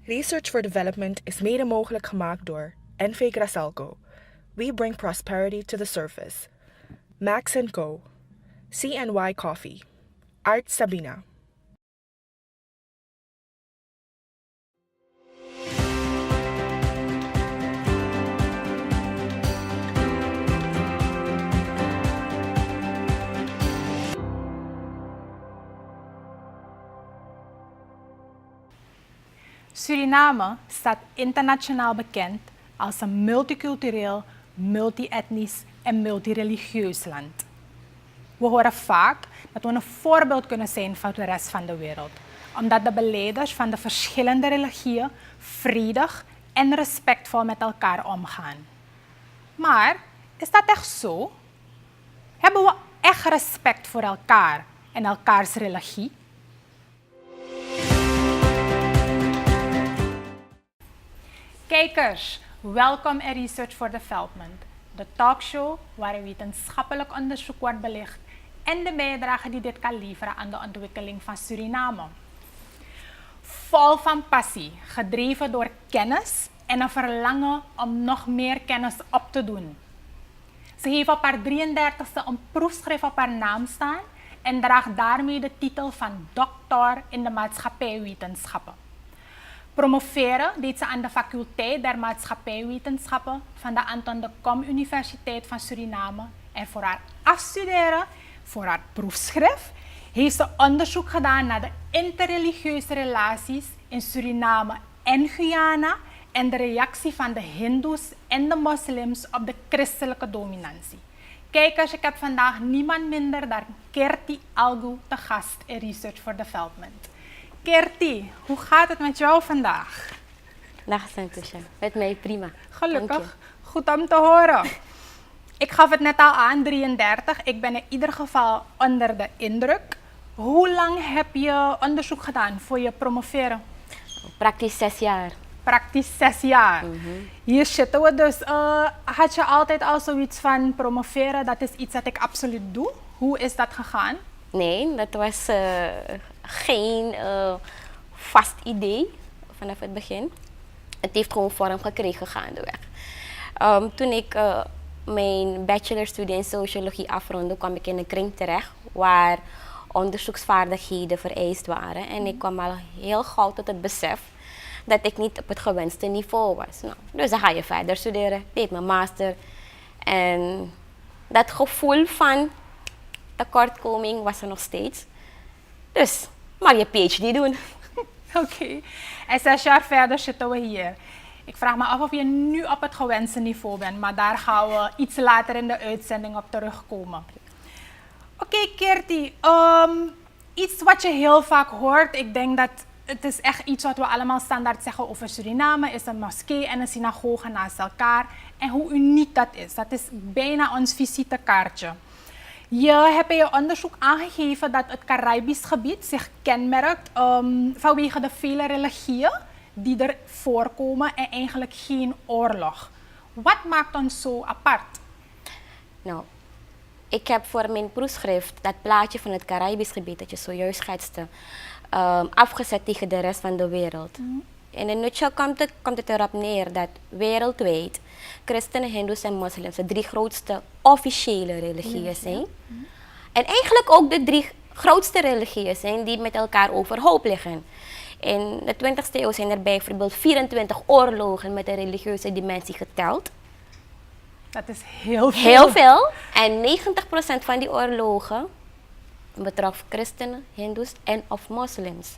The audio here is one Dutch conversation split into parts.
Research for Development is mede mogelijk gemaakt door Christelijke Algoe. We bring prosperity to the surface. Max & Co. CNY Coffee. Art Sabina. Suriname staat internationaal bekend als een multicultureel, multi-etnisch en multireligieus land. We horen vaak dat we een voorbeeld kunnen zijn voor de rest van de wereld, omdat de belijders van de verschillende religieën vredig en respectvol met elkaar omgaan. Maar is dat echt zo? Hebben we echt respect voor elkaar en elkaars religie? Kijkers, welkom in Research for Development, de talkshow waar wetenschappelijk onderzoek wordt belicht en de bijdrage die dit kan leveren aan de ontwikkeling van Suriname. Vol van passie, gedreven door kennis en een verlangen om nog meer kennis op te doen. Ze heeft op haar 33e een proefschrift op haar naam staan en draagt daarmee de titel van doctor in de Maatschappijwetenschappen. Promoveren deed ze aan de faculteit der Maatschappijwetenschappen van de Anton Universiteit van Suriname. En voor haar afstuderen, voor haar proefschrift, heeft ze onderzoek gedaan naar de interreligieuze relaties in Suriname en Guyana en de reactie van de Hindoes en de Moslims op de Christelijke Dominantie. Kijkers, ik heb vandaag niemand minder dan Kirtie Algoe te gast in Research for Development. Kirtie, hoe gaat het met jou vandaag? Dag Santusha, met mij prima. Gelukkig, goed om te horen. Ik gaf het net al aan, 33. Ik ben in ieder geval onder de indruk. Hoe lang heb je onderzoek gedaan voor je promoveren? Praktisch 6 jaar. Praktisch 6 jaar. Hier zitten we dus. Had je altijd al zoiets van promoveren, dat is iets dat ik absoluut doe? Hoe is dat gegaan? Nee, dat was geen vast idee vanaf het begin. Het heeft gewoon vorm gekregen gaandeweg. Toen ik mijn bachelorstudie in sociologie afrondde, kwam ik in een kring terecht waar onderzoeksvaardigheden vereist waren. En ik kwam al heel gauw tot het besef dat ik niet op het gewenste niveau was. Nou, dus dan ga je verder studeren, ik deed mijn master. En dat gevoel van tekortkoming was er nog steeds. Dus, maar je PhD doen. Oké. En 6 jaar verder zitten we hier. Ik vraag me af of je nu op het gewenste niveau bent, maar daar gaan we iets later in de uitzending op terugkomen. Oké, Kirtie, iets wat je heel vaak hoort, ik denk dat het is echt iets wat we allemaal standaard zeggen over Suriname, is een moskee en een synagoge naast elkaar. En hoe uniek dat is bijna ons visitekaartje. Je hebt in je onderzoek aangegeven dat het Caribisch gebied zich kenmerkt vanwege de vele religieën die er voorkomen en eigenlijk geen oorlog. Wat maakt ons zo apart? Nou, ik heb voor mijn proefschrift dat plaatje van het Caribisch gebied dat je zojuist schetste afgezet tegen de rest van de wereld. In een nutshell komt het erop neer dat wereldwijd christenen, hindoes en moslims de 3 grootste officiële religieën zijn. En eigenlijk ook de 3 grootste religieën zijn die met elkaar overhoop liggen. In de 20e eeuw zijn er bijvoorbeeld 24 oorlogen met een religieuze dimensie geteld. Dat is heel veel. Heel veel. En 90% van die oorlogen betrof christenen, hindoes en of moslims.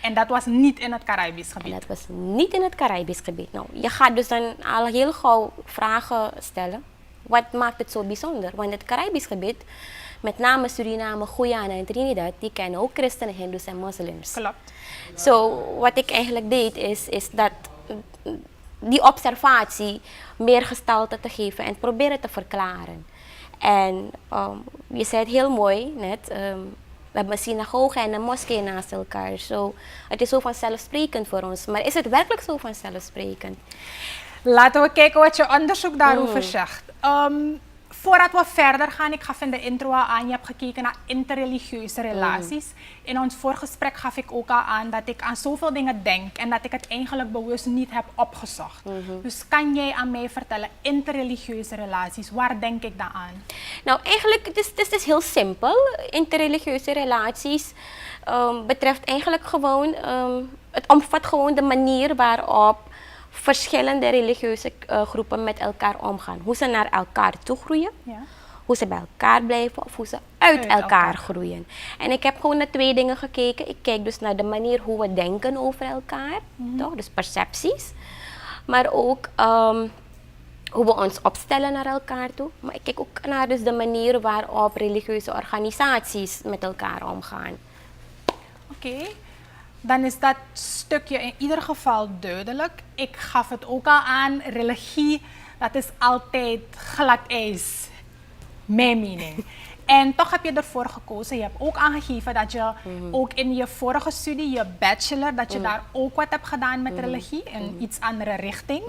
En dat was niet in het Caribisch gebied? En dat was niet in het Caribisch gebied. Nou, je gaat dus dan al heel gauw vragen stellen. Wat maakt het zo bijzonder? Want het Caribisch gebied, met name Suriname, Guyana en Trinidad, die kennen ook christenen, hindoes en moslims. Klopt. Zo, wat ik eigenlijk deed is dat die observatie meer gestalte te geven en proberen te verklaren. En je zei het heel mooi net, we hebben een synagoge en een moskee naast elkaar. So, het is zo vanzelfsprekend voor ons. Maar is het werkelijk zo vanzelfsprekend? Laten we kijken wat je onderzoek daarover zegt. voordat we verder gaan, ik gaf in de intro al aan, je hebt gekeken naar interreligieuze relaties. In ons voorgesprek gaf ik ook al aan dat ik aan zoveel dingen denk en dat ik het eigenlijk bewust niet heb opgezocht. Dus kan jij aan mij vertellen, interreligieuze relaties, waar denk ik dan aan? Nou, eigenlijk, het is heel simpel. Interreligieuze relaties betreft eigenlijk gewoon, het omvat gewoon de manier waarop verschillende religieuze groepen met elkaar omgaan. Hoe ze naar elkaar toe groeien, hoe ze bij elkaar blijven of hoe ze uit elkaar groeien. En ik heb gewoon naar twee dingen gekeken. Ik kijk dus naar de manier hoe we denken over elkaar, toch? Dus percepties. Maar ook hoe we ons opstellen naar elkaar toe. Maar ik kijk ook naar dus de manier waarop religieuze organisaties met elkaar omgaan. Oké. Dan is dat stukje in ieder geval duidelijk. Ik gaf het ook al aan, religie, dat is altijd glad ijs. Mijn mening. En toch heb je ervoor gekozen. Je hebt ook aangegeven dat je ook in je vorige studie, je bachelor, dat je daar ook wat hebt gedaan met religie in iets andere richting.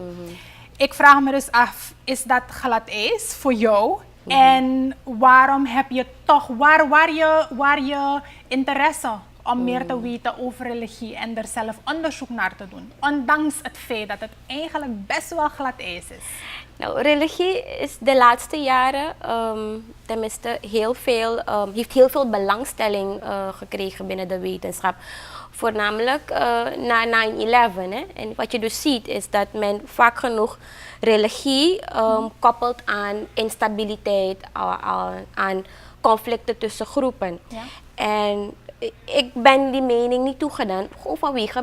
Ik vraag me dus af, is dat glad ijs voor jou? En waarom heb je toch, waar je interesse om meer te weten over religie en er zelf onderzoek naar te doen? Ondanks het feit dat het eigenlijk best wel glad ijs is. Nou, religie is de laatste jaren tenminste heeft heel veel belangstelling gekregen binnen de wetenschap. Voornamelijk na 9/11. En wat je dus ziet is dat men vaak genoeg religie koppelt aan instabiliteit, aan conflicten tussen groepen. Ja. En ik ben die mening niet toegedaan, gewoon vanwege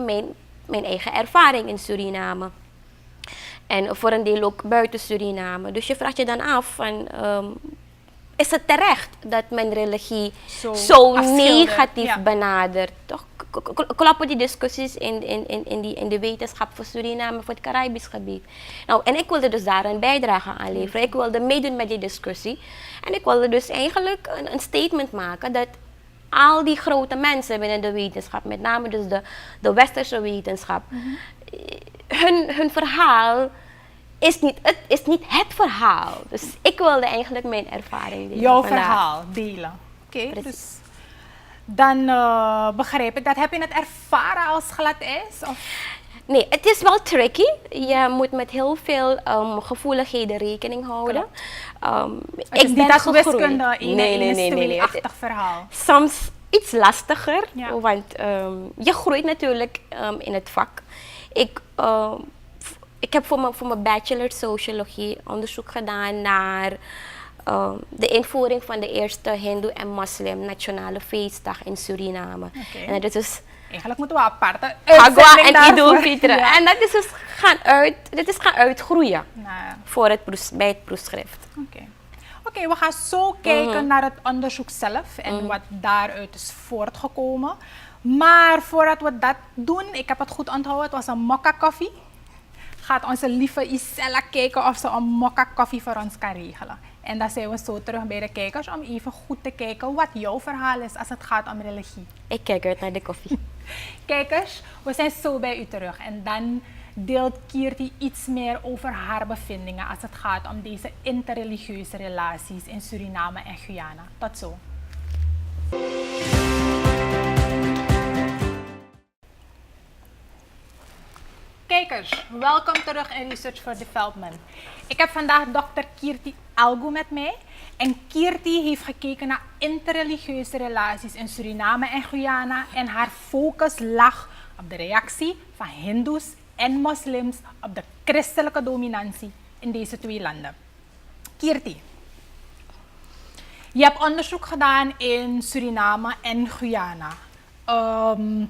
mijn eigen ervaring in Suriname. En voor een deel ook buiten Suriname. Dus je vraagt je dan af van, is het terecht dat men religie zo negatief benadert? Toch kloppen die discussies in de wetenschap voor Suriname, voor het Caribisch gebied. Nou, en ik wilde dus daar een bijdrage aan leveren. Ik wilde meedoen met die discussie. En ik wilde dus eigenlijk een statement maken dat al die grote mensen binnen de wetenschap, met name dus de westerse wetenschap, hun verhaal is niet het verhaal. Dus ik wilde eigenlijk mijn ervaring delen. Jouw verhaal delen. Oké, dus dan begrijp ik dat. Heb je het ervaren als glad ijs? Of? Nee, het is wel tricky. Je moet met heel veel gevoeligheden rekening houden. Het is niet als wiskunde, achtig verhaal. Soms iets lastiger, want je groeit natuurlijk in het vak. Ik heb voor mijn bachelor sociologie onderzoek gedaan naar de invoering van de eerste Hindoe en Moslim nationale feestdag in Suriname. Okay. En dat is dus eigenlijk moeten we aparte Agua en Idul Fitr. En dat is dus gaan uitgroeien bij het proefschrift. Oké, we gaan zo kijken naar het onderzoek zelf en wat daaruit is voortgekomen. Maar voordat we dat doen, ik heb het goed onthouden, het was een mokka koffie. Gaat onze lieve Isella kijken of ze een mokka koffie voor ons kan regelen. En dan zijn we zo terug bij de kijkers om even goed te kijken wat jouw verhaal is als het gaat om religie. Ik kijk uit naar de koffie. Kijkers, we zijn zo bij u terug en dan deelt Kirtie iets meer over haar bevindingen als het gaat om deze interreligieuze relaties in Suriname en Guyana. Tot zo. Kijkers, welkom terug in Research for Development. Ik heb vandaag Dr. Kirtie Algoe met mij. En Kirtie heeft gekeken naar interreligieuze relaties in Suriname en Guyana. En haar focus lag op de reactie van Hindoes en Moslims op de christelijke dominantie in deze twee landen. Kirtie, je hebt onderzoek gedaan in Suriname en Guyana.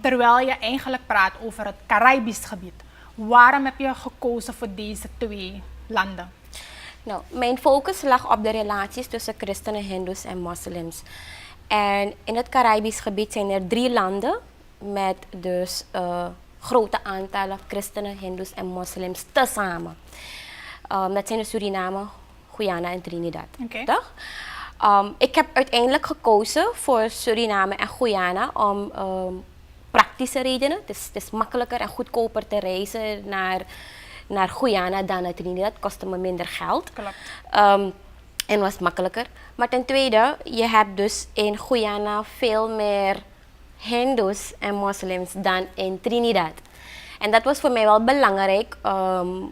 Terwijl je eigenlijk praat over het Caribisch gebied. Waarom heb je gekozen voor deze twee landen? Nou, mijn focus lag op de relaties tussen christenen, hindoes en moslims. En in het Caribisch gebied zijn er 3 landen met dus grote aantallen christenen, hindoes en moslims tezamen. Dat zijn de Suriname, Guyana en Trinidad. Toch? Ik heb uiteindelijk gekozen voor Suriname en Guyana om praktische redenen. Het is makkelijker en goedkoper te reizen naar Guyana dan naar Trinidad. Het kostte me minder geld. En was makkelijker. Maar ten tweede, je hebt dus in Guyana veel meer Hindoes en Moslims dan in Trinidad. En dat was voor mij wel belangrijk,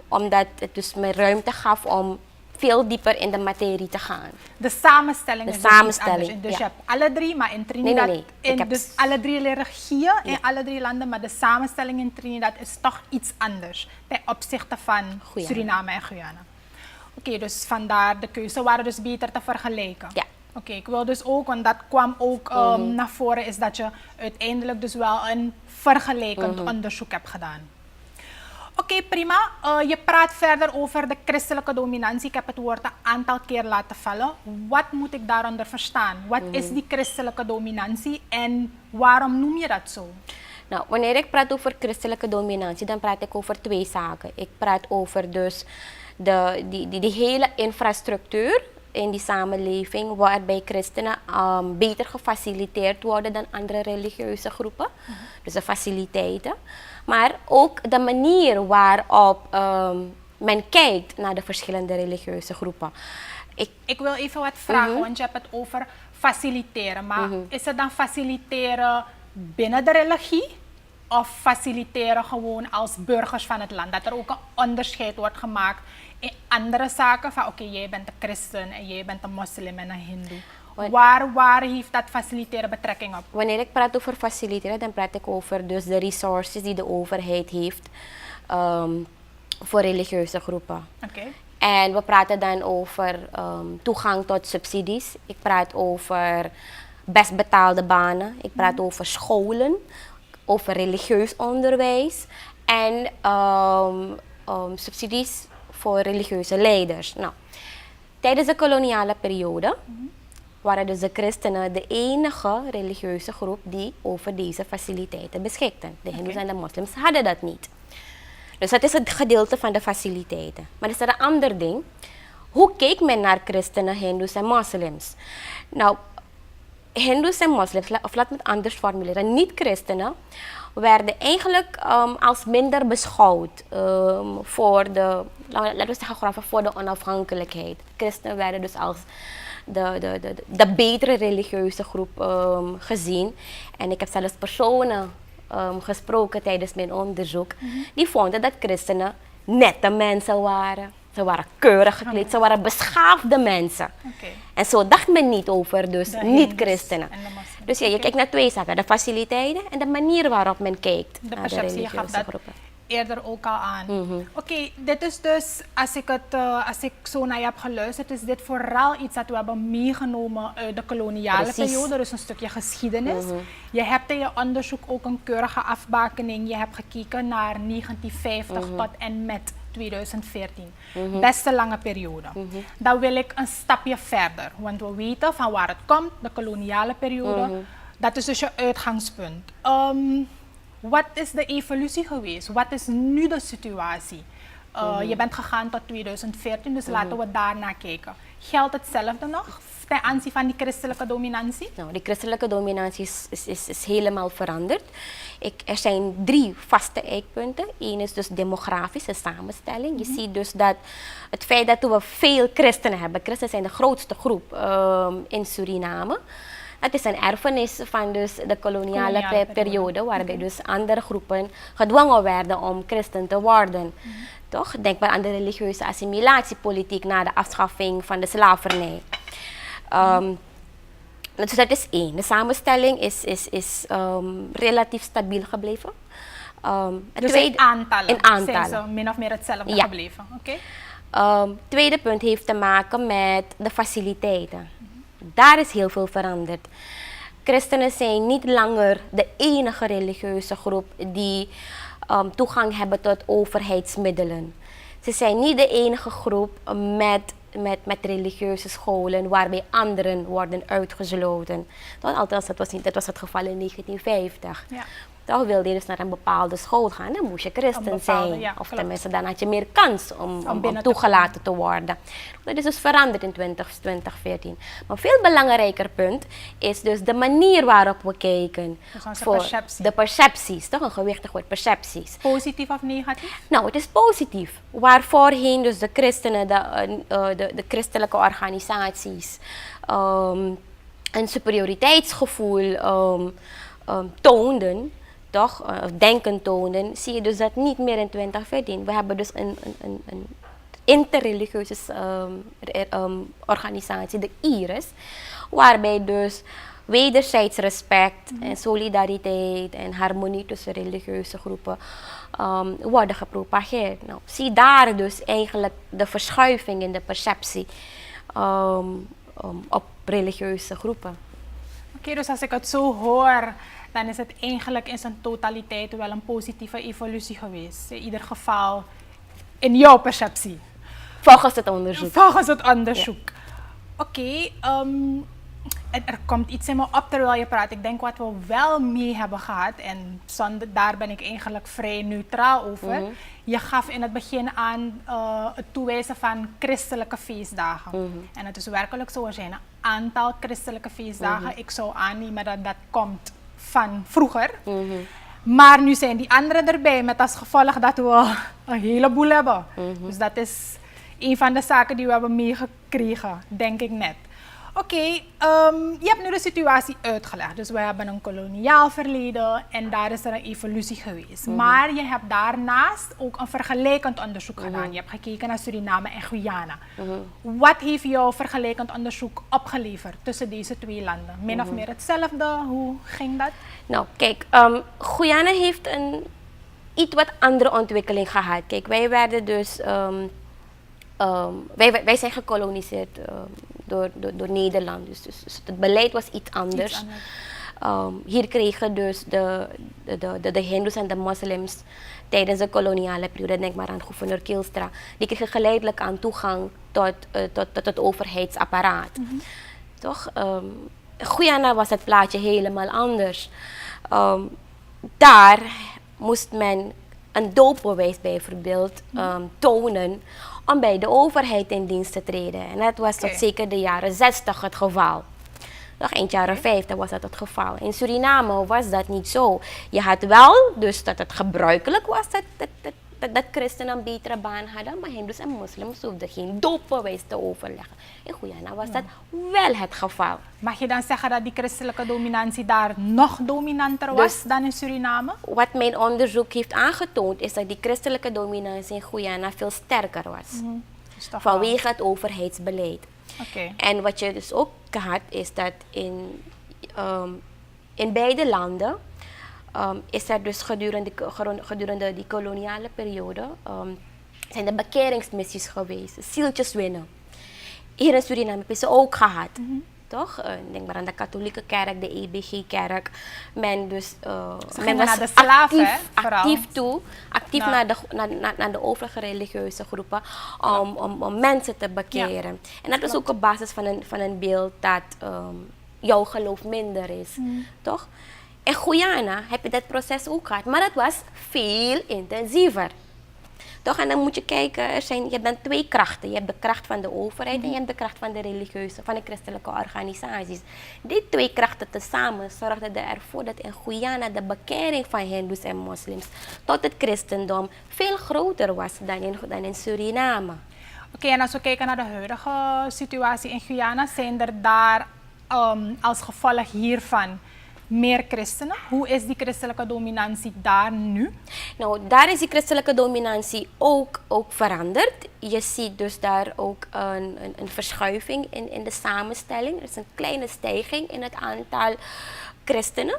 omdat het dus me ruimte gaf om veel dieper in de materie te gaan. De samenstelling De is samenstelling, dus iets anders. Dus ja. je hebt alle drie, maar in Trinidad, Nee. Ik heb dus alle drie religieën in alle drie landen, maar de samenstelling in Trinidad is toch iets anders ten opzichte van Guyana. Suriname en Guyana. Oké, dus vandaar de keuze waren dus beter te vergelijken. Ja. Oké, ik wil dus ook, want dat kwam ook naar voren, is dat je uiteindelijk dus wel een vergelijkend onderzoek hebt gedaan. Oké, prima. Je praat verder over de christelijke dominantie. Ik heb het woord een aantal keer laten vallen. Wat moet ik daaronder verstaan? Wat is die christelijke dominantie en waarom noem je dat zo? Nou, wanneer ik praat over christelijke dominantie, dan praat ik over twee zaken. Ik praat over dus die hele infrastructuur in die samenleving, waarbij christenen beter gefaciliteerd worden dan andere religieuze groepen. Dus de faciliteiten. Maar ook de manier waarop men kijkt naar de verschillende religieuze groepen. Ik wil even wat vragen, want je hebt het over faciliteren. Maar is het dan faciliteren binnen de religie? Of faciliteren gewoon als burgers van het land? Dat er ook een onderscheid wordt gemaakt in andere zaken. Van oké, jij bent een christen en jij bent een moslim en een hindoe. Waar heeft dat faciliteren betrekking op? Wanneer ik praat over faciliteren, dan praat ik over dus de resources die de overheid heeft voor religieuze groepen. Okay. En we praten dan over toegang tot subsidies. Ik praat over best betaalde banen. Ik praat over scholen, over religieus onderwijs en subsidies voor religieuze leiders. Nou, tijdens de koloniale periode waren dus de christenen de enige religieuze groep die over deze faciliteiten beschikten. De Hindoes en de moslims hadden dat niet. Dus dat is het gedeelte van de faciliteiten. Maar is er een ander ding. Hoe keek men naar christenen, Hindoes en moslims? Nou, Hindoes en moslims, of laat me het anders formuleren, niet-christenen werden eigenlijk als minder beschouwd voor de, laten we zeggen, voor de onafhankelijkheid. Christenen werden dus als de betere religieuze groep gezien. En ik heb zelfs personen gesproken tijdens mijn onderzoek die vonden dat christenen nette mensen waren. Ze waren keurig gekleed, ze waren beschaafde mensen. En zo dacht men niet over dus niet-christenen. Dus ja, je kijkt naar twee zaken, de faciliteiten en de manier waarop men kijkt naar de religieuze groepen. Eerder ook al aan. Oké, dit is dus, als ik zo naar je heb geluisterd, is dit vooral iets dat we hebben meegenomen uit de koloniale periode, dus een stukje geschiedenis. Je hebt in je onderzoek ook een keurige afbakening. Je hebt gekeken naar 1950 tot en met 2014. Best een lange periode. Dan wil ik een stapje verder, want we weten van waar het komt, de koloniale periode. Dat is dus je uitgangspunt. Wat is de evolutie geweest? Wat is nu de situatie? Je bent gegaan tot 2014, dus laten we daarna kijken. Geldt hetzelfde nog ten aanzien van die christelijke dominantie? Nou, die christelijke dominantie is helemaal veranderd. Er zijn 3 vaste eikpunten. Eén is dus demografische samenstelling. Je ziet dus dat het feit dat we veel christenen hebben. Christenen zijn de grootste groep in Suriname. Het is een erfenis van dus de koloniale periode, waarbij dus andere groepen gedwongen werden om christen te worden. Toch? Denk maar aan de religieuze assimilatiepolitiek na de afschaffing van de slavernij. Dus dat is één. De samenstelling is relatief stabiel gebleven. Dus in aantallen zijn ze aantallen. min of meer hetzelfde gebleven. Tweede punt heeft te maken met de faciliteiten. Daar is heel veel veranderd. Christenen zijn niet langer de enige religieuze groep die toegang hebben tot overheidsmiddelen. Ze zijn niet de enige groep met religieuze scholen waarbij anderen worden uitgesloten. Althans, dat was het geval in 1950. Toch wilde je dus naar een bepaalde school gaan, dan moest je christen zijn. Ja, of klopt. tenminste, dan had je meer kans om binnen toegelaten te worden. Dat is dus veranderd in 2014. Maar een veel belangrijker punt is dus de manier waarop we kijken. Dus onze voor perceptie. de percepties, toch? Een gewichtig woord, percepties. Positief of negatief? Nou, het is positief. Waar voorheen dus de christenen, de christelijke organisaties een superioriteitsgevoel toonden, toch, of denken toonden, zie je dus dat niet meer in 2014. We hebben dus een interreligieuze organisatie, de IRIS, waarbij dus wederzijds respect en solidariteit en harmonie tussen religieuze groepen worden gepropageerd. Nou, zie daar dus eigenlijk de verschuiving in de perceptie op religieuze groepen. Oké, dus als ik het zo hoor, dan is het eigenlijk in zijn totaliteit wel een positieve evolutie geweest. In ieder geval in jouw perceptie. Volgens het onderzoek. Volgens het onderzoek. Oké, er komt iets in me op terwijl je praat. Ik denk wat we wel mee hebben gehad, en daar ben ik eigenlijk vrij neutraal over. Je gaf in het begin aan het toewijzen van christelijke feestdagen. En het is werkelijk zo, er zijn een aantal christelijke feestdagen. Ik zou aannemen dat dat komt van vroeger. Maar nu zijn die anderen erbij met als gevolg dat we een heleboel hebben. Dus dat is een van de zaken die we hebben meegekregen, denk ik net. Oké, je hebt nu de situatie uitgelegd. Dus we hebben een koloniaal verleden en daar is er een evolutie geweest. Maar je hebt daarnaast ook een vergelijkend onderzoek gedaan. Je hebt gekeken naar Suriname en Guyana. Wat heeft jouw vergelijkend onderzoek opgeleverd tussen deze twee landen? Min of meer hetzelfde? Hoe ging dat? Nou, kijk, Guyana heeft een iets wat andere ontwikkeling gehad. Kijk, wij werden dus... wij zijn gekoloniseerd door Nederland, dus het beleid was iets anders. Hier kregen dus de Hindoes en de Moslims tijdens de koloniale periode, denk maar aan gouverneur Kielstra, die kregen geleidelijk aan toegang tot het overheidsapparaat. Toch? Guyana was het plaatje helemaal anders. Daar moest men een doopbewijs bijvoorbeeld tonen om bij de overheid in dienst te treden. En dat was tot zeker de jaren 60 het geval. Nog eind jaren 50 was dat het geval. In Suriname was dat niet zo. Je had wel, dus dat het gebruikelijk was dat christenen een betere baan hadden, maar Hindoes en Moslims hoefden geen doopbewijs te overleggen. In Guyana was dat wel het geval. Mag je dan zeggen dat die christelijke dominantie daar nog dominanter was dan in Suriname? Wat mijn onderzoek heeft aangetoond is dat die christelijke dominantie in Guyana veel sterker was. Vanwege het overheidsbeleid. En wat je dus ook had is dat in beide landen is er dus gedurende die koloniale periode zijn er bekeringsmissies geweest, zieltjes winnen. Hier in Suriname heb je ze ook gehad. Toch? Denk maar aan de katholieke kerk, de EBG-kerk. Men was naar de slaven, actief naar de overige religieuze groepen om mensen te bekeren. En dat is ook op basis van een beeld dat jouw geloof minder is. Toch? In Guyana heb je dat proces ook gehad, maar dat was veel intensiever. Toch? En dan moet je kijken, je hebt dan twee krachten. Je hebt de kracht van de overheid en je hebt de kracht van de religieuze, van de christelijke organisaties. Die twee krachten tezamen zorgden ervoor dat in Guyana de bekering van Hindoes en Moslims tot het christendom veel groter was dan in Suriname. Oké, en als we kijken naar de huidige situatie in Guyana, zijn er daar als gevolg hiervan meer christenen? Hoe is die christelijke dominantie daar nu? Nou, daar is die christelijke dominantie ook veranderd. Je ziet dus daar ook een verschuiving in de samenstelling. Er is een kleine stijging in het aantal christenen.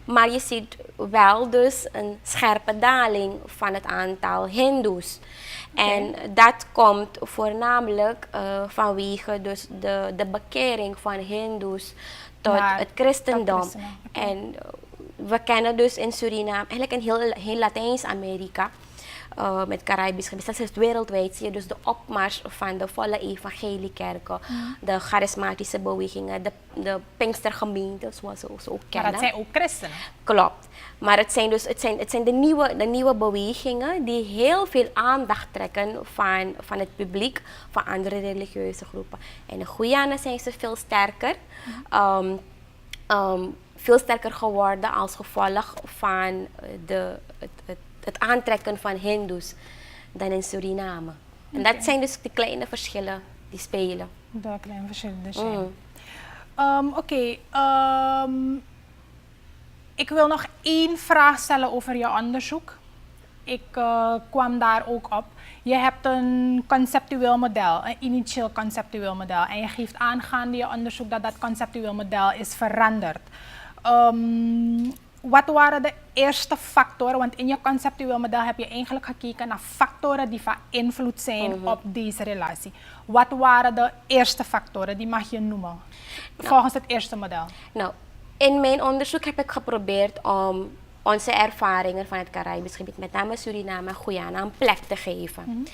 Maar je ziet wel dus een scherpe daling van het aantal Hindoes. En dat komt voornamelijk vanwege dus de bekering van Hindoes tot het christendom. En we kennen dus in Suriname, eigenlijk in heel Latijns-Amerika, met Caribisch gebied. Dat is wereldwijd, zie je dus de opmars van de volle evangeliekerken, de charismatische bewegingen, de Pinkstergemeenten, zoals we ze ook kennen. Maar dat zijn ook christenen. Klopt. Maar het zijn de nieuwe bewegingen die heel veel aandacht trekken van het publiek, van andere religieuze groepen. En in Guyana zijn ze veel sterker. Veel sterker geworden als gevolg van het aantrekken van Hindoes dan in Suriname. En dat zijn dus de kleine verschillen die spelen. De kleine verschillen dus zijn. Ik wil nog 1 vraag stellen over je onderzoek. Ik kwam daar ook op. Je hebt een conceptueel model, een initieel conceptueel model. En je geeft aangaande je onderzoek dat conceptueel model is veranderd. Wat waren de eerste factoren? Want in je conceptueel model heb je eigenlijk gekeken naar factoren die van invloed zijn op deze relatie. Wat waren de eerste factoren? Die mag je noemen. Volgens het eerste model. Nou, in mijn onderzoek heb ik geprobeerd om onze ervaringen van het Caribisch gebied, met name Suriname en Guyana, een plek te geven.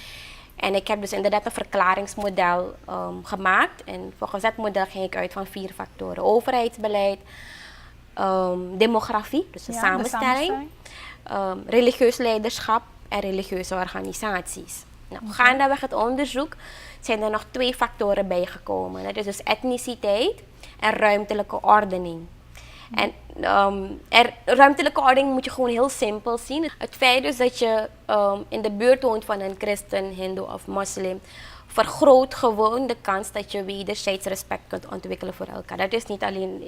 En ik heb dus inderdaad een verklaringsmodel gemaakt. En volgens dat model ging ik uit van 4 factoren. Overheidsbeleid, demografie, dus de samenstelling, religieus leiderschap en religieuze organisaties. Nou, gaandeweg het onderzoek zijn er nog 2 factoren bijgekomen. Dat is dus etniciteit en ruimtelijke ordening. En ruimtelijke ordening moet je gewoon heel simpel zien. Het feit dus dat je in de buurt woont van een christen, hindoe of moslim, vergroot gewoon de kans dat je wederzijds respect kunt ontwikkelen voor elkaar. Dat is niet alleen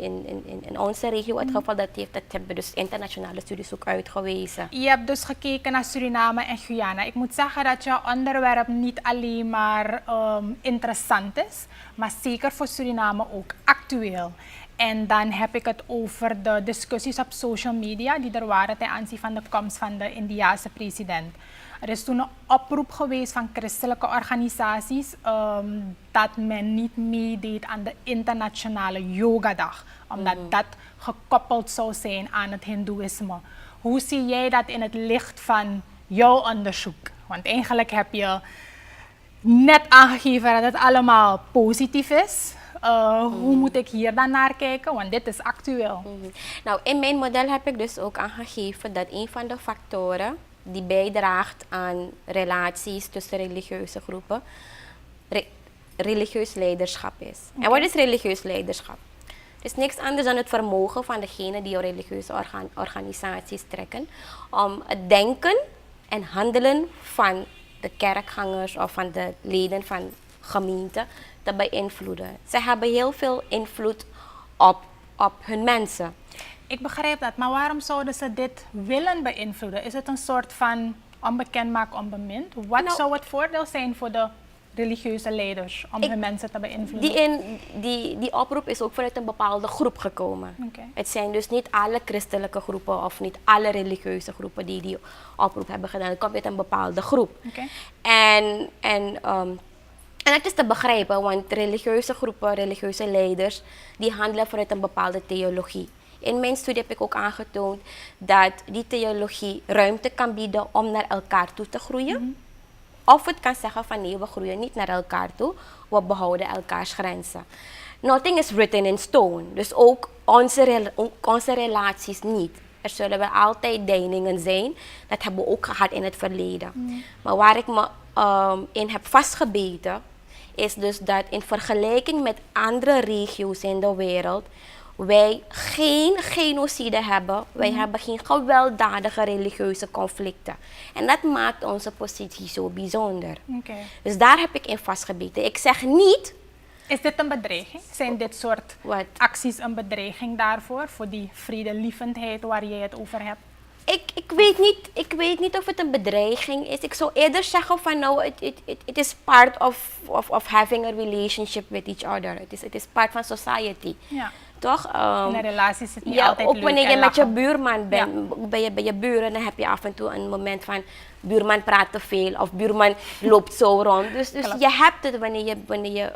in onze regio het geval, dat hebben dus internationale studies ook uitgewezen. Je hebt dus gekeken naar Suriname en Guyana. Ik moet zeggen dat je onderwerp niet alleen maar interessant is, maar zeker voor Suriname ook actueel. En dan heb ik het over de discussies op social media die er waren ten aanzien van de komst van de Indiase president. Er is toen een oproep geweest van christelijke organisaties dat men niet meedeed aan de internationale yogadag, omdat dat gekoppeld zou zijn aan het hindoeïsme. Hoe zie jij dat in het licht van jouw onderzoek? Want eigenlijk heb je net aangegeven dat het allemaal positief is. Hoe moet ik hier dan naar kijken? Want dit is actueel. Nou, in mijn model heb ik dus ook aangegeven dat een van de factoren die bijdraagt aan relaties tussen religieuze groepen, religieus leiderschap is. En wat is religieus leiderschap? Het is niks anders dan het vermogen van degene die religieuze organisaties trekken om het denken en handelen van de kerkgangers of van de leden van gemeenten te beïnvloeden. Ze hebben heel veel invloed op hun mensen. Ik begrijp dat, maar waarom zouden ze dit willen beïnvloeden? Is het een soort van onbekend maak onbemind? Wat zou het voordeel zijn voor de religieuze leiders om hun mensen te beïnvloeden? Die oproep is ook vanuit een bepaalde groep gekomen. Het zijn dus niet alle christelijke groepen of niet alle religieuze groepen die oproep hebben gedaan. Het komt uit een bepaalde groep. En dat is te begrijpen, want religieuze groepen, religieuze leiders, die handelen vanuit een bepaalde theologie. In mijn studie heb ik ook aangetoond dat die theologie ruimte kan bieden om naar elkaar toe te groeien. Of het kan zeggen van nee, we groeien niet naar elkaar toe, we behouden elkaars grenzen. Nothing is written in stone, dus ook onze relaties niet. Er zullen wel altijd deiningen zijn, dat hebben we ook gehad in het verleden. Maar waar ik me in heb vastgebeten, is dus dat in vergelijking met andere regio's in de wereld, wij geen genocide hebben, wij hebben geen gewelddadige religieuze conflicten. En dat maakt onze positie zo bijzonder. Dus daar heb ik in vastgebeten. Ik zeg niet... Is dit een bedreiging? Zijn dit soort acties een bedreiging daarvoor? Voor die vredelievendheid waar jij het over hebt? Ik weet niet of het een bedreiging is. Ik zou eerder zeggen van nou, it is part of having a relationship with each other. Het is part van society. Ja. Toch? In een relatie is het niet altijd leuk. Ook wanneer je met je buurman bent, bij je buren, dan heb je af en toe een moment van buurman praat te veel of buurman loopt zo rond. Dus je hebt het wanneer je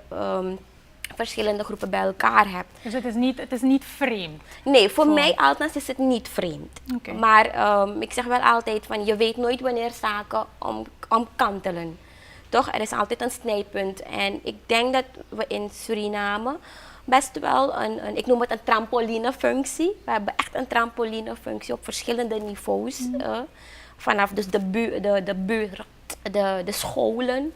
verschillende groepen bij elkaar hebt. Dus het is niet vreemd? Nee, voor mij althans is het niet vreemd. Okay. Maar ik zeg wel altijd van je weet nooit wanneer zaken omkantelen. Toch? Er is altijd een snijpunt. En ik denk dat we in Suriname best wel ik noem het een trampolinefunctie. We hebben echt een trampolinefunctie op verschillende niveaus. Vanaf dus de scholen,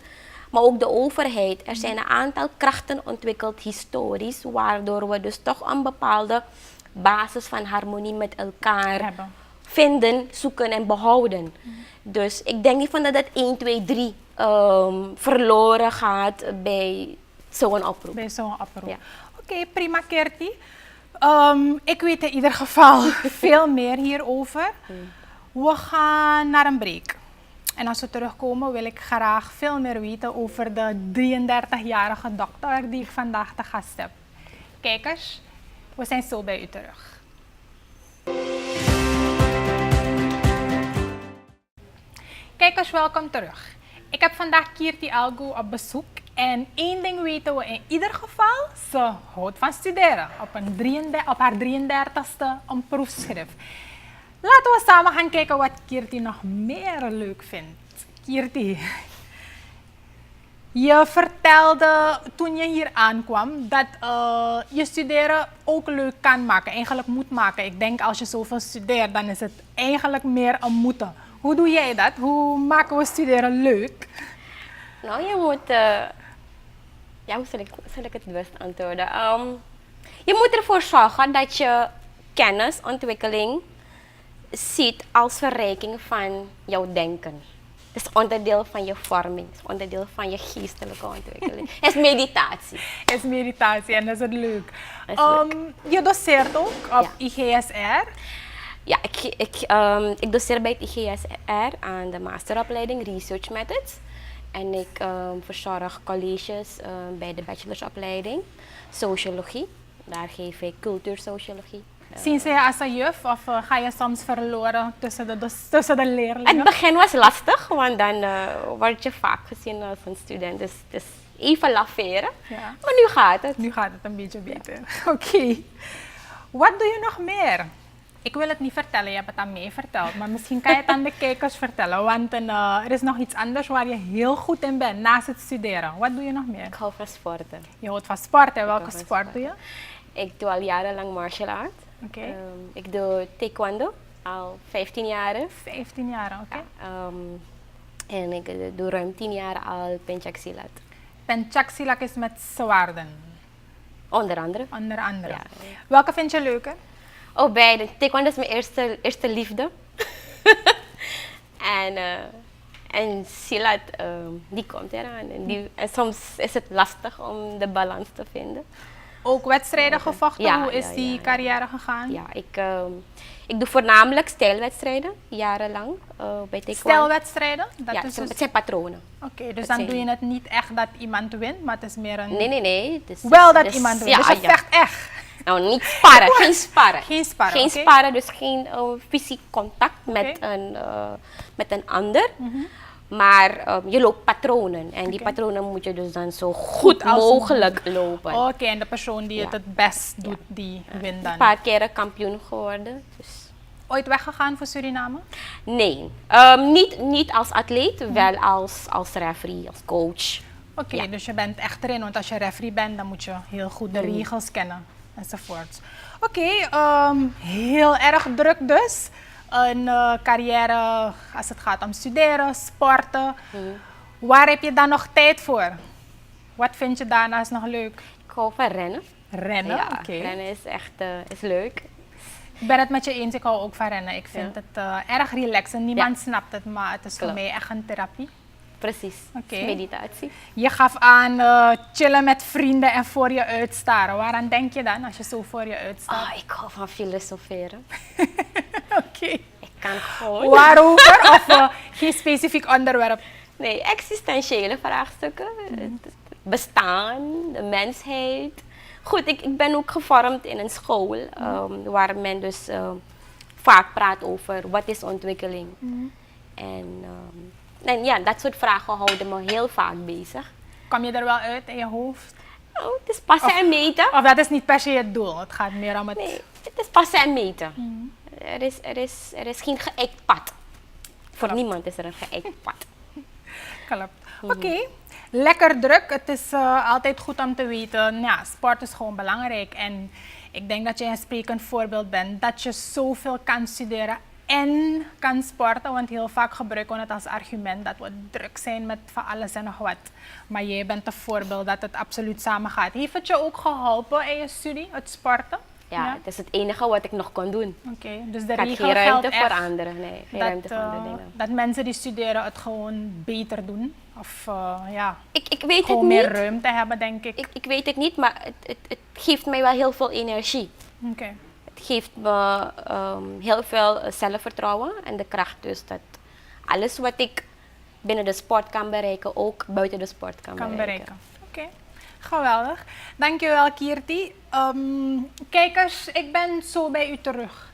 maar ook de overheid. Er zijn een aantal krachten ontwikkeld historisch, waardoor we dus toch een bepaalde basis van harmonie met elkaar vinden, zoeken en behouden. Dus ik denk niet van dat het 1, 2, 3 verloren gaat bij zo'n oproep. Bij zo'n oproep. Ja. Oké, prima Kirtie. Ik weet in ieder geval veel meer hierover. We gaan naar een break. En als we terugkomen wil ik graag veel meer weten over de 33-jarige dokter die ik vandaag te gast heb. Kijkers, we zijn zo bij u terug. Kijkers, welkom terug. Ik heb vandaag Kirtie Algoe op bezoek. En één ding weten we in ieder geval, ze houdt van studeren. Op haar 33ste een proefschrift. Laten we samen gaan kijken wat Kirtie nog meer leuk vindt. Kirtie, je vertelde toen je hier aankwam dat je studeren ook leuk kan maken, eigenlijk moet maken. Ik denk als je zoveel studeert, dan is het eigenlijk meer een moeten. Hoe doe jij dat? Hoe maken we studeren leuk? Nou, je moet... ja, hoe zal ik het best antwoorden? Je moet ervoor zorgen dat je kennisontwikkeling ziet als verrijking van jouw denken. Het is onderdeel van je vorming, het is onderdeel van je geestelijke ontwikkeling. Het is meditatie. Het is meditatie en dat is het leuk. Leuk. Je doseert ook op IGSR. Ja, ik doseer bij het IGSR aan de masteropleiding Research Methods. En ik verzorg colleges bij de bachelorsopleiding Sociologie. Daar geef ik cultuursociologie. Zien ze je als een juf of ga je soms verloren tussen de leerlingen? Het begin was lastig, want dan word je vaak gezien als een student. Dus het is even laveren. Ja. Maar nu gaat het. Nu gaat het een beetje beter. Ja. Oké. Wat doe je nog meer? Ik wil het niet vertellen, je hebt het aan mij verteld. Maar misschien kan je het aan de kijkers vertellen. Want er is nog iets anders waar je heel goed in bent, naast het studeren. Wat doe je nog meer? Ik hou van sporten. Je houdt van sporten. Welke sport doe je? Ik doe al jarenlang martial art. Okay. Ik doe taekwondo, al 15 jaar. 15 jaar, oké. Ja, en ik doe ruim 10 jaar al pencak silat. Pencak silat is met zwaarden? Onder andere. Onder andere. Ja. Welke vind je leuker? Oh, beide. Taekwondo is mijn eerste liefde. en silat, die komt eraan. En soms is het lastig om de balans te vinden. Ook wedstrijden gevochten? Ja, hoe is die carrière gegaan? Ja, ik doe voornamelijk stijlwedstrijden, jarenlang bij taekwondo. Stijlwedstrijden? Ja, het zijn patronen. Oké, dus dan doe je het niet echt dat iemand wint, maar het is meer een... Nee. Wel dat iemand wint, dus je vecht echt? Nou, niet sparren, geen sparren. Geen sparren, geen okay. Sparren, dus geen fysiek contact met een ander. Maar je loopt patronen en die patronen moet je dus dan zo goed mogelijk lopen. Oké, en de persoon die het best doet, die wint dan. Een paar keren kampioen geworden. Dus. Ooit weggegaan voor Suriname? Nee, niet als atleet, wel als referee, als coach. Oké, dus je bent echt erin, want als je referee bent, dan moet je heel goed de regels kennen enzovoort. Oké, heel erg druk dus. Een carrière als het gaat om studeren, sporten. Waar heb je dan nog tijd voor? Wat vind je daarnaast nog leuk? Ik hou van rennen. Rennen? Ja, okay. Rennen is echt is leuk. Ik ben het met je eens, ik hou ook van rennen. Ik vind het erg relaxed. Niemand snapt het, maar het is voor mij echt een therapie. Precies, meditatie. Je gaf aan chillen met vrienden en voor je uitstaren. Waaraan denk je dan als je zo voor je uitstaat? Ik hou van filosoferen. Oké. Ik kan gewoon... Waarover? Of geen specifiek onderwerp? Nee, existentiële vraagstukken. Het bestaan, de mensheid. Goed, ik ben ook gevormd in een school waar men dus vaak praat over wat is ontwikkeling. En ja, dat soort vragen houden me heel vaak bezig. Kom je er wel uit in je hoofd? Nou, het is passen en meten. Of dat is niet per se het doel, het gaat meer om het... Nee, het is passen en meten. Er is geen geëikt pad. Voor niemand is er een geëikt pad. Klopt. Oké, lekker druk. Het is altijd goed om te weten, ja, sport is gewoon belangrijk. En ik denk dat je een sprekend voorbeeld bent, dat je zoveel kan studeren en kan sporten. Want heel vaak gebruiken we het als argument dat we druk zijn met van alles en nog wat. Maar jij bent een voorbeeld dat het absoluut samen gaat. Heeft het je ook geholpen in je studie, het sporten? Ja, het is het enige wat ik nog kon doen. Oké, dus de Ik had regel geen ruimte geldt voor echt anderen. Nee, geen ruimte voor andere dingen. dat mensen die studeren het gewoon beter doen. Of ja, Ik weet het gewoon meer niet. ruimte hebben, denk ik. Ik weet het niet, maar het geeft mij wel heel veel energie. Oké. Het geeft me heel veel zelfvertrouwen en de kracht dus dat alles wat ik binnen de sport kan bereiken, ook buiten de sport kan bereiken. Oké, geweldig. Dankjewel Kirtie. Kijkers, ik ben zo bij u terug.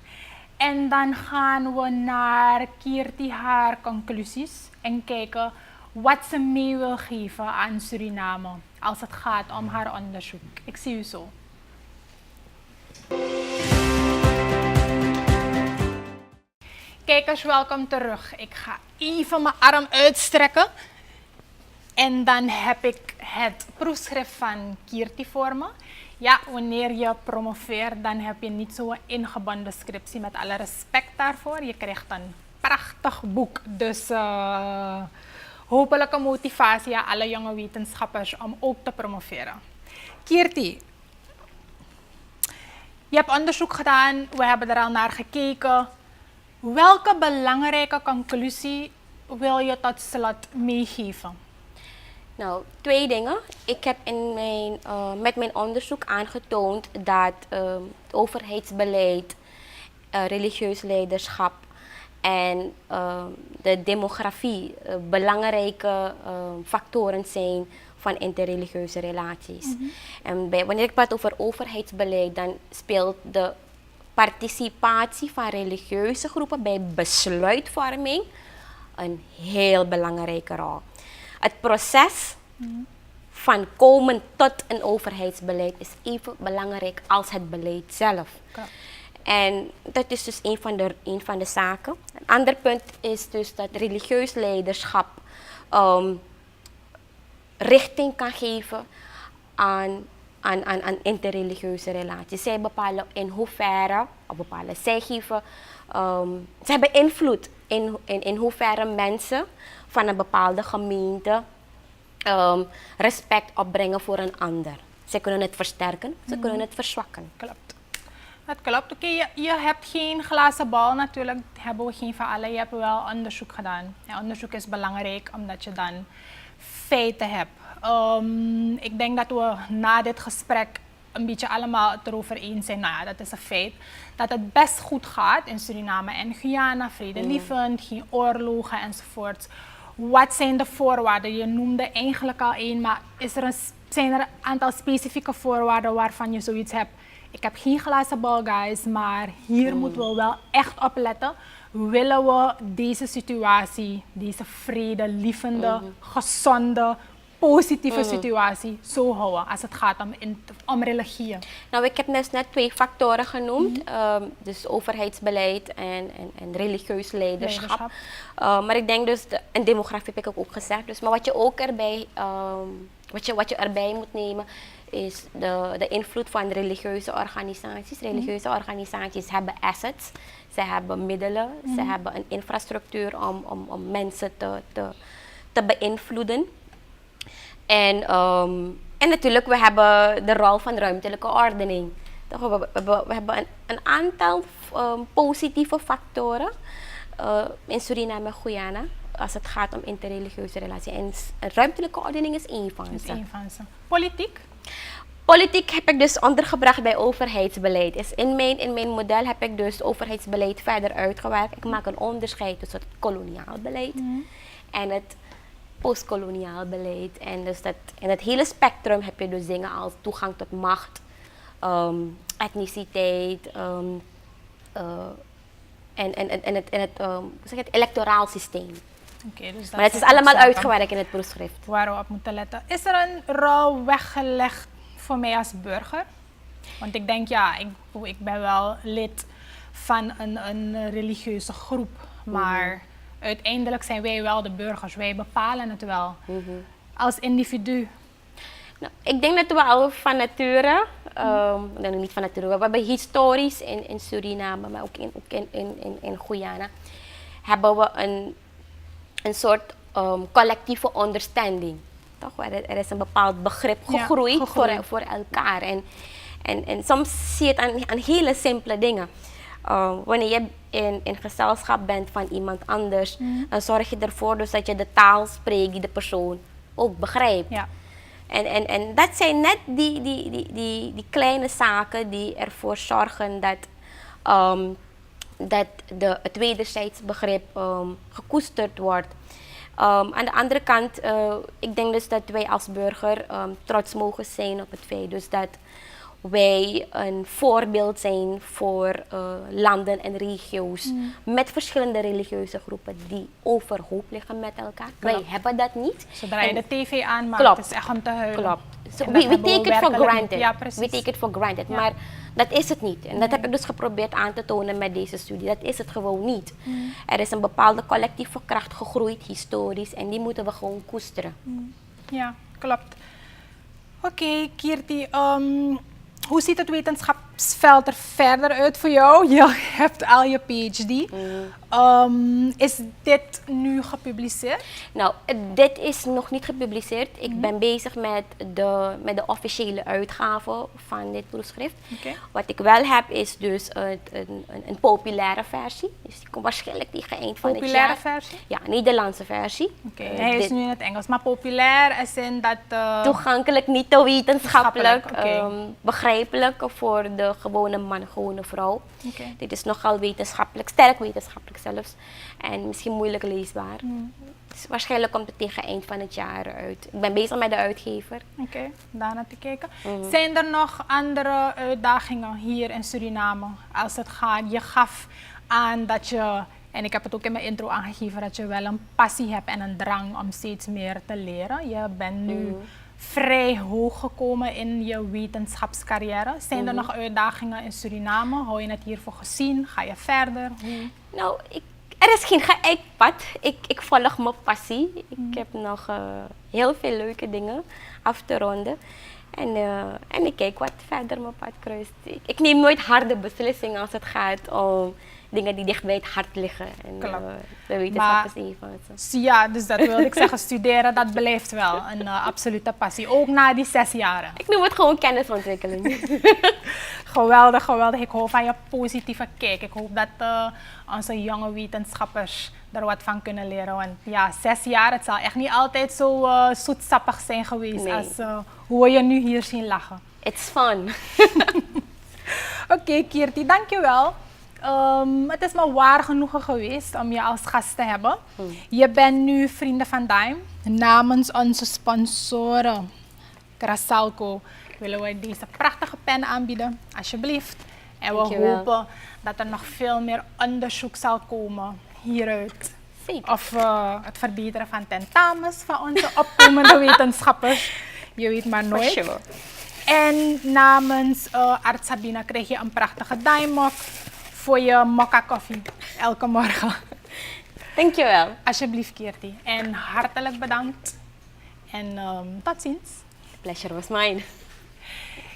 En dan gaan we naar Kirtie haar conclusies en kijken wat ze mee wil geven aan Suriname als het gaat om haar onderzoek. Ik zie u zo. Kijkers, welkom terug. Ik ga even mijn arm uitstrekken. En dan heb ik het proefschrift van Kirtie voor me. Ja, wanneer je promoveert, dan heb je niet zo'n ingebonden scriptie. Met alle respect daarvoor. Je krijgt een prachtig boek. Dus hopelijke motivatie aan alle jonge wetenschappers om ook te promoveren. Kirtie, je hebt onderzoek gedaan. We hebben er al naar gekeken. Welke belangrijke conclusie wil je tot slot meegeven? Nou, 2 dingen. Ik heb met mijn onderzoek aangetoond dat het overheidsbeleid, religieus leiderschap en de demografie belangrijke factoren zijn van interreligieuze relaties. En wanneer ik praat over overheidsbeleid, dan speelt de participatie van religieuze groepen bij besluitvorming een heel belangrijke rol. Het proces van komen tot een overheidsbeleid is even belangrijk als het beleid zelf. Okay. En dat is dus een van de zaken. Een ander punt is dus dat religieus leiderschap richting kan geven aan interreligieuze relaties. Zij bepalen in hoeverre, zij hebben invloed in hoeverre mensen van een bepaalde gemeente respect opbrengen voor een ander. Ze kunnen het versterken, ze kunnen het verzwakken. Klopt. Dat klopt. Oké, je hebt geen glazen bal natuurlijk, hebben we geen van allen. Je hebt wel onderzoek gedaan. Ja, onderzoek is belangrijk omdat je dan feiten hebt. Ik denk dat we na dit gesprek een beetje allemaal het erover eens zijn. Nou ja, dat is een feit. Dat het best goed gaat in Suriname en Guyana. Vredelievend, geen oorlogen enzovoort. Wat zijn de voorwaarden? Je noemde eigenlijk al één, maar zijn er een aantal specifieke voorwaarden waarvan je zoiets hebt? Ik heb geen glazen bal, guys, maar hier moeten we wel echt op letten. Willen we deze situatie, deze vredelievende, gezonde, positieve situatie zo houden als het gaat om religieën? Nou, ik heb net 2 factoren genoemd. Dus overheidsbeleid en religieus leiderschap. Maar ik denk dus, en demografie heb ik ook gezegd. Dus, maar wat je ook erbij, wat je erbij moet nemen, is de invloed van religieuze organisaties. Religieuze organisaties hebben assets, ze hebben middelen, ze hebben een infrastructuur om mensen te beïnvloeden. En natuurlijk, we hebben de rol van ruimtelijke ordening. We hebben een aantal positieve factoren in Suriname en Guyana als het gaat om interreligieuze relaties. En ruimtelijke ordening is één van ze. Politiek? Politiek heb ik dus ondergebracht bij overheidsbeleid. Dus in mijn model heb ik dus overheidsbeleid verder uitgewerkt. Ik maak een onderscheid tussen het koloniaal beleid en het postkoloniaal beleid. En dus in het hele spectrum heb je dus dingen als toegang tot macht, etniciteit en het electoraal systeem. Dus maar het is allemaal uitgewerkt in het proefschrift. Waar we op moeten letten. Is er een rol weggelegd voor mij als burger? Want ik denk, ja, ik ben wel lid van een religieuze groep. Maar uiteindelijk zijn wij wel de burgers. Wij bepalen het wel als individu. Nou, ik denk dat we al van nature, niet van nature, we hebben historisch in Suriname, maar ook in Guyana, hebben we een soort collectieve understanding. Toch? Er is een bepaald begrip gegroeid. Voor elkaar. En soms zie je het aan hele simpele dingen. Wanneer je in gezelschap bent van iemand anders, dan zorg je ervoor dus dat je de taal spreekt die de persoon ook begrijpt. Ja. En dat zijn net die kleine zaken die ervoor zorgen dat het wederzijds begrip gekoesterd wordt. Aan de andere kant, ik denk dus dat wij als burger trots mogen zijn op het feit dus dat wij een voorbeeld zijn voor landen en regio's met verschillende religieuze groepen die overhoop liggen met elkaar. Klopt. Wij hebben dat niet. Zodra je de tv aanmaakt, is het echt om te huilen. Klopt. So we take it for granted. Ja, we take it for granted. Ja. Maar dat is het niet. En dat heb ik dus geprobeerd aan te tonen met deze studie. Dat is het gewoon niet. Er is een bepaalde collectieve kracht gegroeid, historisch, en die moeten we gewoon koesteren. Ja, klopt. Oké, Kirtie. Hoe ziet het wetenschapsveld er verder uit voor jou? Je hebt al je PhD. Is dit nu gepubliceerd? Nou, dit is nog niet gepubliceerd. Ik ben bezig met de officiële uitgave van dit proefschrift. Wat ik wel heb is dus een populaire versie. Dus die komt waarschijnlijk tegen eind van het jaar. Populaire versie? Ja, Nederlandse versie. Hij is nu in het Engels, maar populair is in dat... Toegankelijk, niet te wetenschappelijk, begrijpelijk voor de gewone man, gewone vrouw. Dit is nogal wetenschappelijk, sterk wetenschappelijk zelfs. En misschien moeilijk leesbaar. Dus waarschijnlijk komt het tegen eind van het jaar uit. Ik ben bezig met de uitgever. Oké, daarna te kijken. Zijn er nog andere uitdagingen hier in Suriname als het gaat? Je gaf aan dat je, en ik heb het ook in mijn intro aangegeven, dat je wel een passie hebt en een drang om steeds meer te leren. Je bent nu vrij hoog gekomen in je wetenschapscarrière. Zijn er nog uitdagingen in Suriname? Hou je het hiervoor gezien? Ga je verder? Nou, er is geen geëikt pad. Ik volg mijn passie. Ik heb nog heel veel leuke dingen af te ronden. En ik kijk wat verder mijn pad kruist. Ik neem nooit harde beslissingen als het gaat om dingen die dicht bij het hart liggen. En de wetenschap is een van het. Ja, dus dat wilde ik zeggen. Studeren, dat blijft wel een absolute passie. Ook na die 6 jaren. Ik noem het gewoon kennisontwikkeling. Geweldig, geweldig. Ik hoop van je positieve kijk. Ik hoop dat onze jonge wetenschappers er wat van kunnen leren. Want ja, 6 jaar, het zal echt niet altijd zo zoetsappig zijn geweest als hoe we je nu hier zien lachen. It's fun. Oké, Kirtie, dankjewel. Het is me waar genoegen geweest om je als gast te hebben. Je bent nu Vrienden van Dime. Namens onze sponsoren, Christelijke Algoe, willen we deze prachtige pen aanbieden. Alsjeblieft. En we hopen dat er nog veel meer onderzoek zal komen hieruit. Zeker. Of het verbeteren van tentamens van onze opkomende wetenschappers. Je weet maar nooit. Sure. En namens arts Sabina krijg je een prachtige Dime-mok voor je mokka koffie elke morgen. Dankjewel. Alsjeblieft, Kirtie. En hartelijk bedankt. En tot ziens. The pleasure was mine.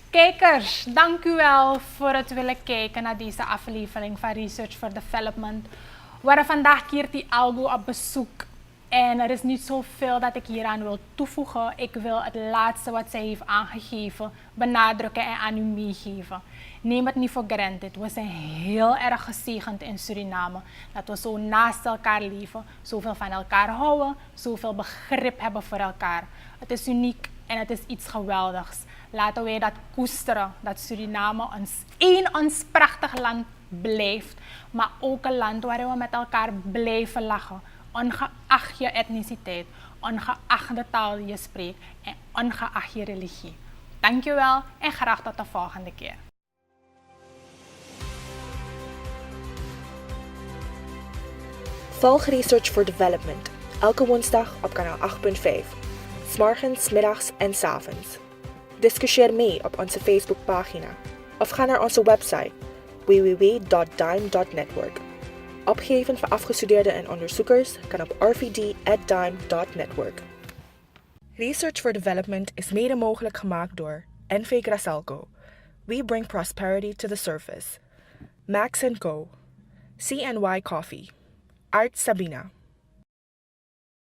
Kijkers, dank u wel voor het willen kijken naar deze aflevering van Research for Development. We waren vandaag Kirtie Algoe op bezoek. En er is niet zoveel dat ik hieraan wil toevoegen. Ik wil het laatste wat zij heeft aangegeven benadrukken en aan u meegeven. Neem het niet voor granted. We zijn heel erg gezegend in Suriname. Dat we zo naast elkaar leven, zoveel van elkaar houden, zoveel begrip hebben voor elkaar. Het is uniek en het is iets geweldigs. Laten wij dat koesteren, dat Suriname ons prachtig land blijft, maar ook een land waarin we met elkaar blijven lachen. Ongeacht je etniciteit, ongeacht de taal die je spreekt en ongeacht je religie. Dankjewel en graag tot de volgende keer. Volg Research for Development elke woensdag op kanaal 8.5. 's Morgens, 's middags en 's avonds. Discussieer mee op onze Facebookpagina of ga naar onze website www.dime.network. Opgeven voor afgestudeerden en onderzoekers kan op rvd@dime.network. Research for Development is mede mogelijk gemaakt door Kirtie Algoe. We bring prosperity to the surface. Max & Co. CNY Coffee. Art Sabina.